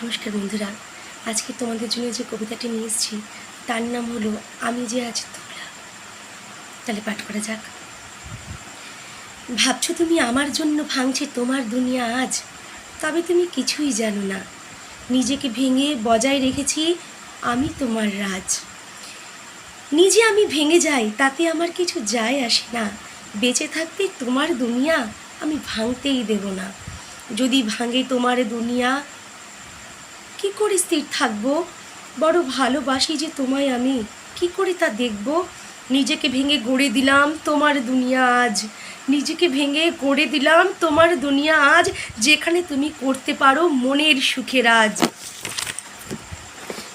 নমস্কার বন্ধুরা, আজকে তোমাদের জন্য যে কবিতাটি নিয়ে এসেছি তার নাম হলো আমি যে আজ ধুলা। তাহলে পাঠ করা যাক। ভাবছো তুমি আমার জন্য ভাঙছে তোমার দুনিয়া আজ, তবে তুমি কিছুই জানো না। নিজেকে ভেঙে বজায় রেখেছি আমি তোমার রাজ। নিজে আমি ভেঙে যাই তাতে আমার কিছু যায় আসে না। বেঁচে থাকতে তোমার দুনিয়া আমি ভাঙতেই দেব না। যদি ভাঙে তোমার দুনিয়া কি করে স্থির থাকবো? বড় ভালোবাসি যে তোমায় আমি, কি করে তা দেখব? নিজেকে ভেঙে গড়ে দিলাম তোমার দুনিয়া আজ। নিজেকে ভেঙে গড়ে দিলাম তোমার দুনিয়া আজ, যেখানে তুমি করতে পারো মনের সুখে রাজ।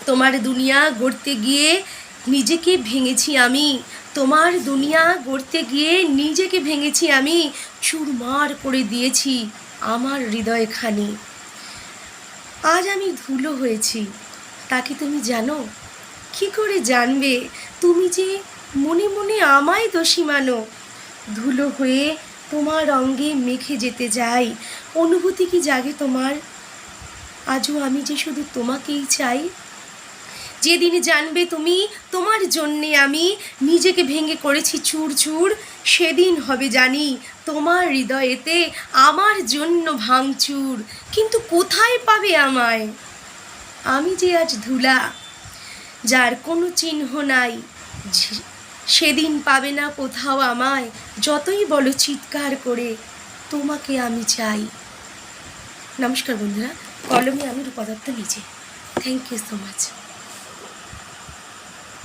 তোমার দুনিয়া গড়তে গিয়ে নিজেকে ভেঙেছি আমি। তোমার দুনিয়া গড়তে গিয়ে নিজেকে ভেঙেছি আমি। চুরমার করে দিয়েছি আমার হৃদয়খানি। আজ আমি ধুলো হয়েছি, তা কি তুমি জানো? কি করে জানবে? তুমি যে মনে মনে আমায় দোষী মানো। ধুলো হয়ে তোমার অঙ্গে মেখে যেতে যাই, অনুভূতি কি জাগে তোমার? আজও আমি যে শুধু তোমাকেই চাই। যেদিন জানবে তুমি তোমার জন্যে আমি নিজেকে ভেঙে করেছি চূর চূর, সেদিন হবে জানি তোমার হৃদয়েতে আমার জন্য ভাঙচুর। কিন্তু কোথায় পাবে আমায়? আমি যে আজ ধুলা, যার কোনো চিহ্ন নাই। সেদিন পাবে না কোথাও আমায়, যতই বলো চিৎকার করে তোমাকে আমি চাই। নমস্কার বন্ধুরা, কলমে আমি রূপা দত্ত নিজে। Thank you so much.